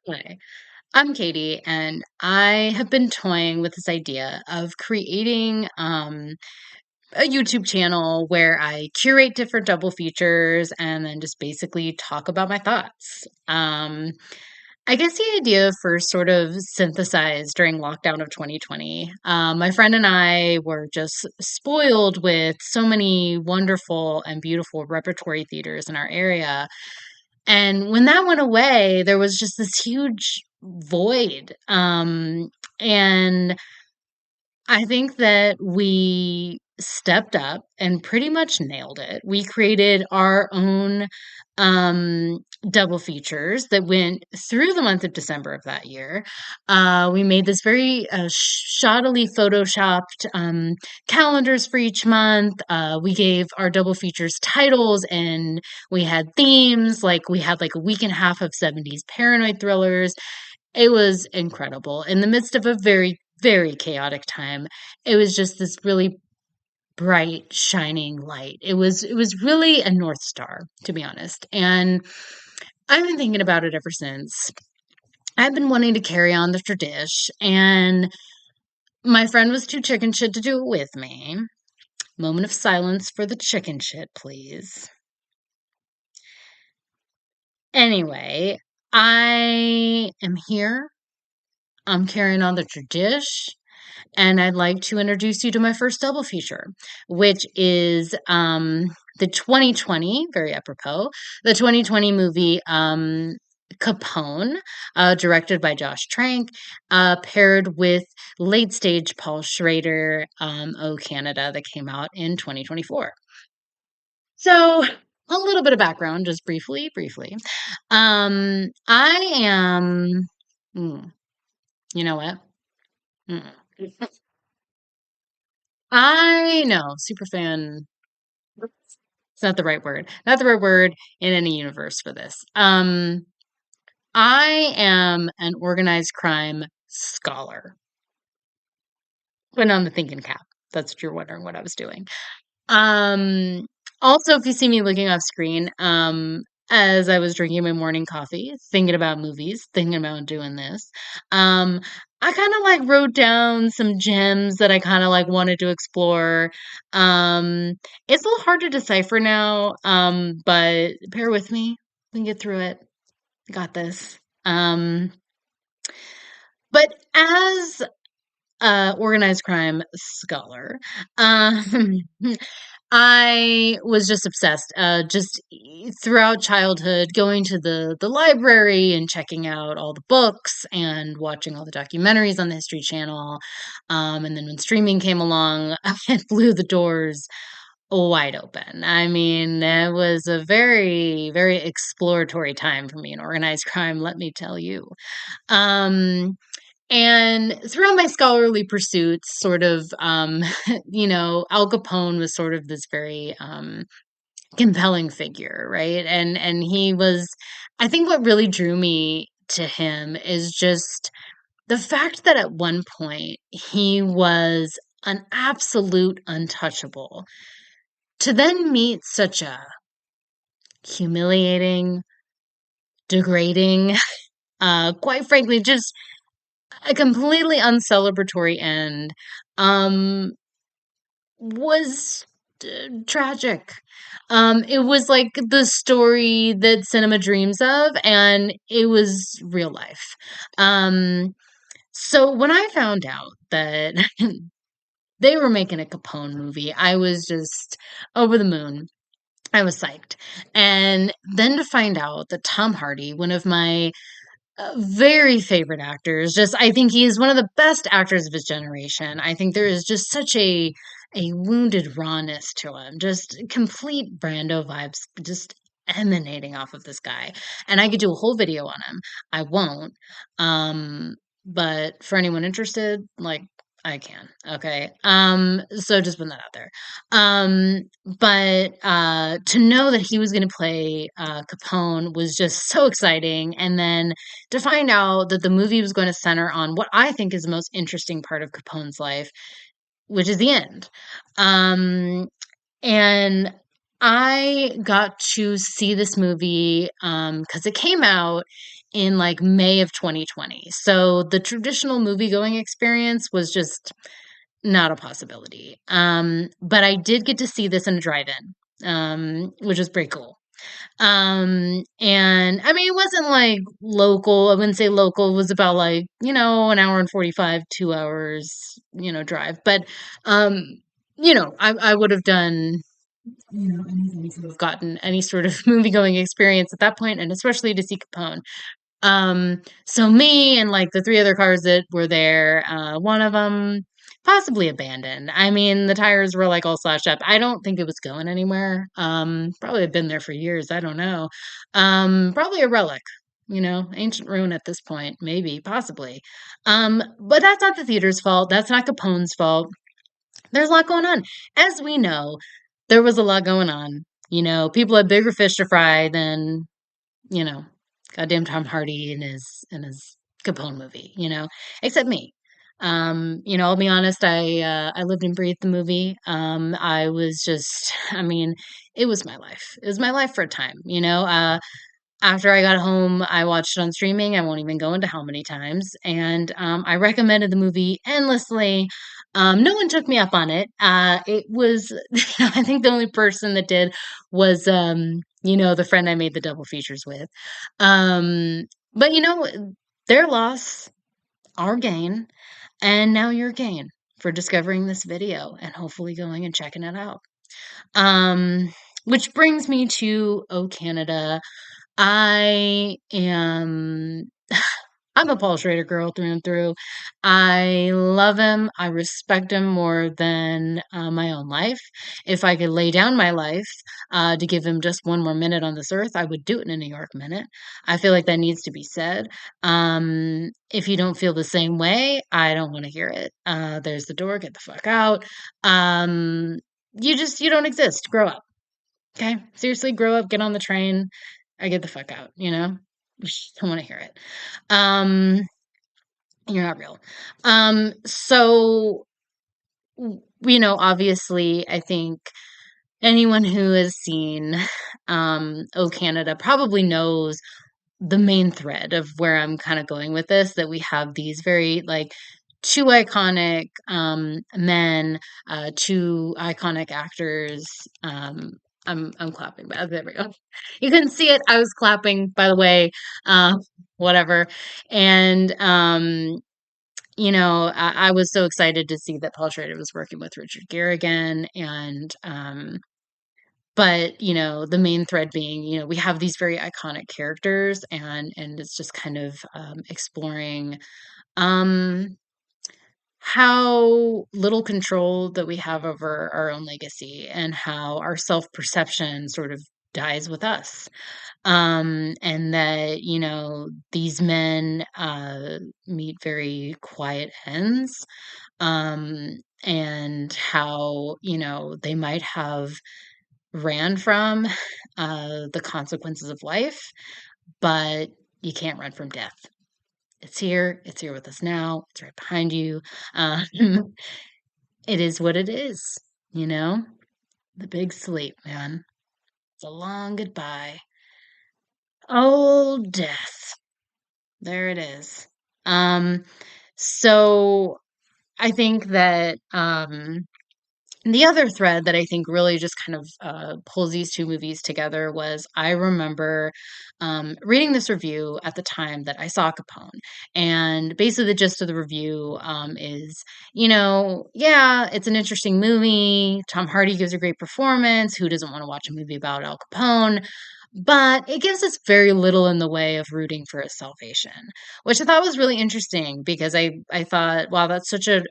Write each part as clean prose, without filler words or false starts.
Hi, I'm Katie, and I have been toying with this idea of creating a YouTube channel where I curate different double features and then just basically talk about my thoughts. I guess the idea first sort of synthesized during lockdown of 2020. My friend and I were just spoiled with so many wonderful and beautiful repertory theaters in our area, and when that went away, there was just this huge void. And I think that we stepped up and pretty much nailed it. We created our own um, double features that went through the month of December of that year. We made this very shoddily photoshopped calendars for each month. We gave our double features titles and we had themes. Like we had like a week and a half of 70s paranoid thrillers. It was incredible. In the midst of a very, very chaotic time, it was just this really bright, shining light. It was really a North Star, to be honest. And I've been thinking about it ever since. I've been wanting to carry on the tradition, and my friend was too chicken shit to do it with me. Moment of silence for the chicken shit, please. Anyway, I am here. I'm carrying on the tradition. And I'd like to introduce you to my first double feature, which is the 2020, very apropos, the 2020 movie Capone, directed by Josh Trank, paired with late stage Paul Schrader, Oh Canada, that came out in 2024. So, a little bit of background, just briefly. I am, mm, you know what? Mm. I know, super fan. It's not the right word. Not the right word in any universe for this. I am an organized crime scholar. Putting on the thinking cap. That's what you're wondering what I was doing. Um, Also, if you see me looking off screen, as I was drinking my morning coffee, thinking about movies, thinking about doing this, um, I kind of like wrote down some gems that I kind of like wanted to explore. Um, it's a little hard to decipher now, but bear with me. We can get through it. Got this. But as organized crime scholar. Um, I was just obsessed, throughout childhood, going to the library and checking out all the books and watching all the documentaries on the History Channel. And then when streaming came along, it blew the doors wide open. I mean, it was a very, very exploratory time for me in organized crime, let me tell you. Um, and throughout my scholarly pursuits, sort of, Al Capone was sort of this very compelling figure, right? And he was, I think, what really drew me to him is just the fact that at one point he was an absolute untouchable. To then meet such a humiliating, degrading, quite frankly, just a completely uncelebratory end, um, was tragic. It was like the story that cinema dreams of, and it was real life. So when I found out that they were making a Capone movie, I was just over the moon. I was psyched. And then to find out that Tom Hardy, one of my very favorite actors. Just I think he is one of the best actors of his generation. I think there is just such a wounded rawness to him. Just complete Brando vibes just emanating off of this guy. And I could do a whole video on him. I won't. Um but for anyone interested, like I can. Okay. So just putting that out there. But to know that he was going to play Capone was just so exciting. And then to find out that the movie was going to center on what I think is the most interesting part of Capone's life, which is the end. Um, and I got to see this movie because it came out in like May of 2020. So the traditional movie going experience was just not a possibility. But I did get to see this in a drive-in, which was pretty cool. And I mean, it wasn't like local. I wouldn't say local. It was about like, an hour and 45, 2 hours, drive. But, um, I would have done, anything to have gotten any sort of movie going experience at that point, and especially to see Capone. So me and like the three other cars that were there, one of them possibly abandoned. I mean, the tires were like all slashed up. I don't think it was going anywhere. Probably had been there for years. I don't know. Probably a relic, ancient ruin at this point, maybe, possibly. But that's not the theater's fault. That's not Capone's fault. There's a lot going on. As we know, there was a lot going on. People had bigger fish to fry than you know, goddamn Tom Hardy in his Capone movie, except me. I'll be honest, I lived and breathed the movie. I was just I mean, it was my life. It was my life for a time, after I got home, I watched it on streaming. I won't even go into how many times. And I recommended the movie endlessly. No one took me up on it. It was, I think the only person that did was, the friend I made the double features with. Um, but, their loss, our gain, and now your gain for discovering this video and hopefully going and checking it out. Which brings me to Oh Canada. I am I'm a Paul Schrader girl through and through. I love him. I respect him more than my own life. If I could lay down my life to give him just one more minute on this earth, I would do it in a New York minute. I feel like that needs to be said. If you don't feel the same way, I don't want to hear it. There's the door. Get the fuck out. You don't exist. Grow up. Okay? Seriously, grow up, get on the train. I get the fuck out, Don't want to hear it. Um, you're not real. So, obviously, I think anyone who has seen Oh Canada probably knows the main thread of where I'm kind of going with this, that we have these very like two iconic men, two iconic actors. I'm clapping, but there we go. You couldn't see it. I was clapping, by the way. Whatever. And I was so excited to see that Paul Schrader was working with Richard Gere again, and but, the main thread being, we have these very iconic characters, and it's just kind of, exploring, um, how little control that we have over our own legacy and how our self-perception sort of dies with us. And that, these men, meet very quiet ends, and how, they might have ran from the consequences of life, but you can't run from death. It's here. It's here with us now. It's right behind you. Um, it is what it is, you know? The big sleep, man. It's a long goodbye. Oh, death. There it is. Um, so I think that the other thread that I think really just kind of pulls these two movies together was I remember reading this review at the time that I saw Capone. And basically, the gist of the review is, yeah, it's an interesting movie. Tom Hardy gives a great performance. Who doesn't want to watch a movie about Al Capone? But it gives us very little in the way of rooting for his salvation, which I thought was really interesting because I thought, wow, that's such an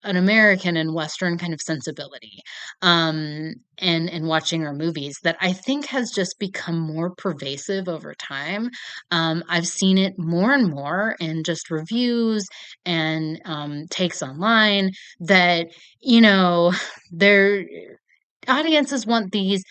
American and Western kind of sensibility, and watching our movies that I think has just become more pervasive over time. I've seen it more and more in just reviews and takes online that, their audiences want these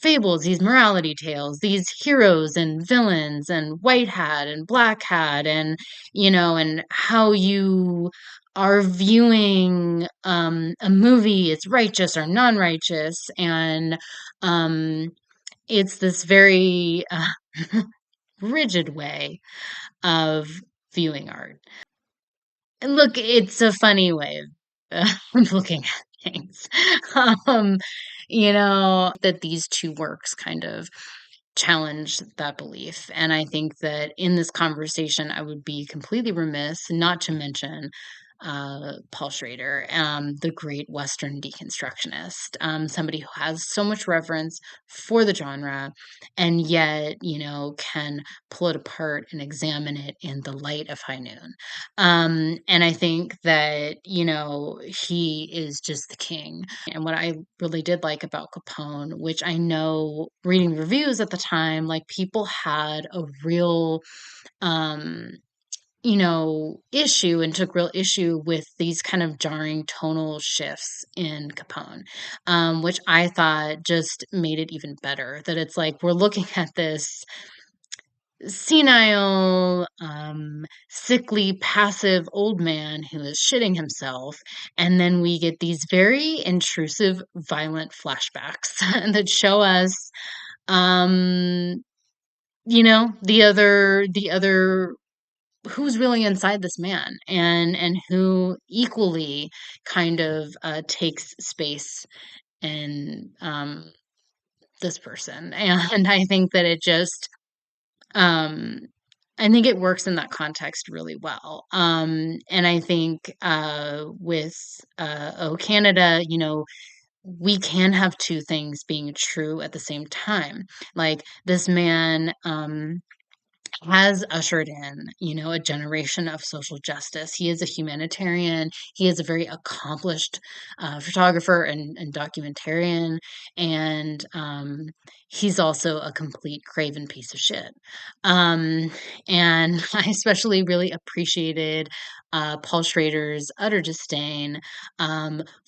fables, these morality tales, these heroes and villains and white hat and black hat, and and how you are viewing a movie, it's righteous or non-righteous, and um it's this very rigid way of viewing art. And look, it's a funny way of looking at things. Um, that these two works kind of challenge that belief. And I think that in this conversation, I would be completely remiss not to mention Paul Schrader, the great Western deconstructionist, somebody who has so much reverence for the genre and yet, can pull it apart and examine it in the light of high noon. And I think that, he is just the king. And what I really did like about Capone, which I know reading reviews at the time, like people had a real um issue and took real issue with these kind of jarring tonal shifts in Capone, which I thought just made it even better. That it's like we're looking at this senile, sickly, passive old man who is shitting himself. And then we get these very intrusive, violent flashbacks that show us, um, the other who's really inside this man and who equally kind of takes space in this person. And I think that it just um I think it works in that context really well. And I think with Oh Canada, we can have two things being true at the same time. Like this man has ushered in, a generation of social justice. He is a humanitarian. He is a very accomplished photographer and documentarian, and he's also a complete craven piece of shit. And I especially really appreciated Paul Schrader's utter disdain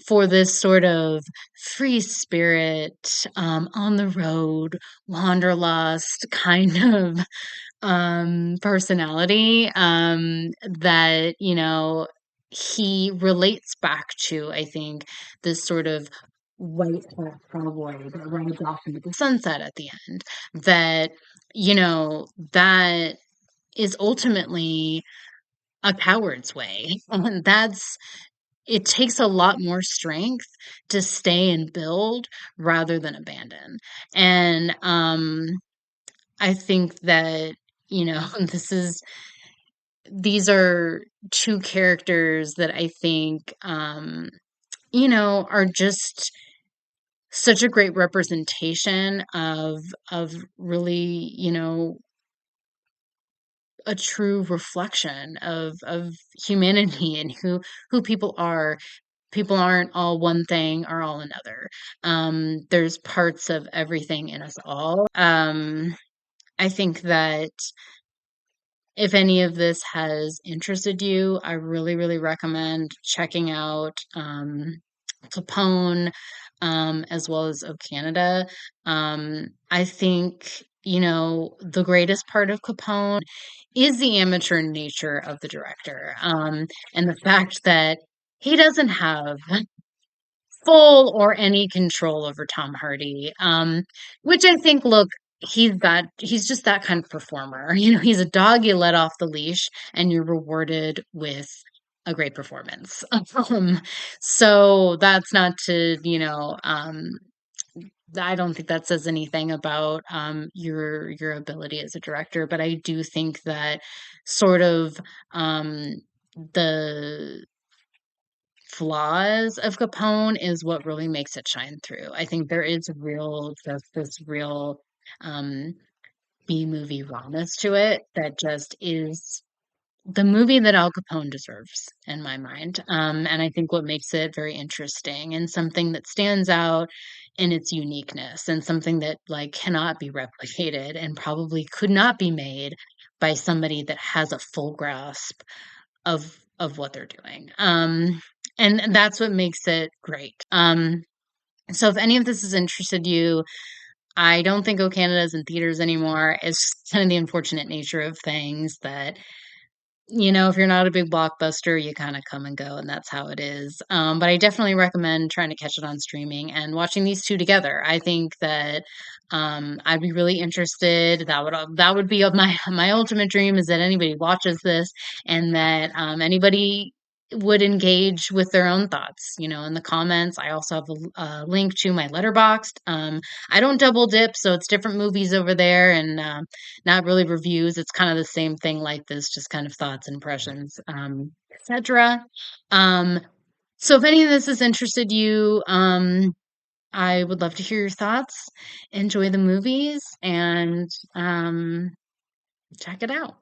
for this sort of free spirit, on the road, wanderlust kind of personality, that, he relates back to, I think, this sort of white hat cowboy that rides off into the sunset at the end. That, that is ultimately a coward's way. And it takes a lot more strength to stay and build rather than abandon. And I think that, this is these are two characters that I think, are just such a great representation of really, a true reflection of humanity and who people are. People aren't all one thing or all another. There's parts of everything in us all. I think that if any of this has interested you, I really, really recommend checking out Capone, as well as O Canada. I think, the greatest part of Capone is the amateur nature of the director, and the fact that he doesn't have full or any control over Tom Hardy, which I think, look, he's just that kind of performer. He's a dog you let off the leash and you're rewarded with a great performance. So that's not to, I don't think that says anything about your ability as a director, but I do think that sort of the flaws of Capone is what really makes it shine through. I think there is this real um, B movie rawness to it that just is the movie that Al Capone deserves in my mind. And I think what makes it very interesting and something that stands out in its uniqueness and something that like cannot be replicated and probably could not be made by somebody that has a full grasp of what they're doing. And that's what makes it great. So if any of this has interested you, I don't think "O Canada" is in theaters anymore. It's kind of the unfortunate nature of things that, if you're not a big blockbuster, you kinda come and go, and that's how it is. But I definitely recommend trying to catch it on streaming and watching these 2 together. I think that, I'd be really interested. That would be of my my ultimate dream is that anybody watches this and that, anybody would engage with their own thoughts, in the comments. I also have a link to my Letterboxd. I don't double dip, so it's different movies over there, and, not really reviews. It's kind of the same thing like this, just kind of thoughts, impressions, etc. Um, so if any of this has interested you, I would love to hear your thoughts. Enjoy the movies and check it out.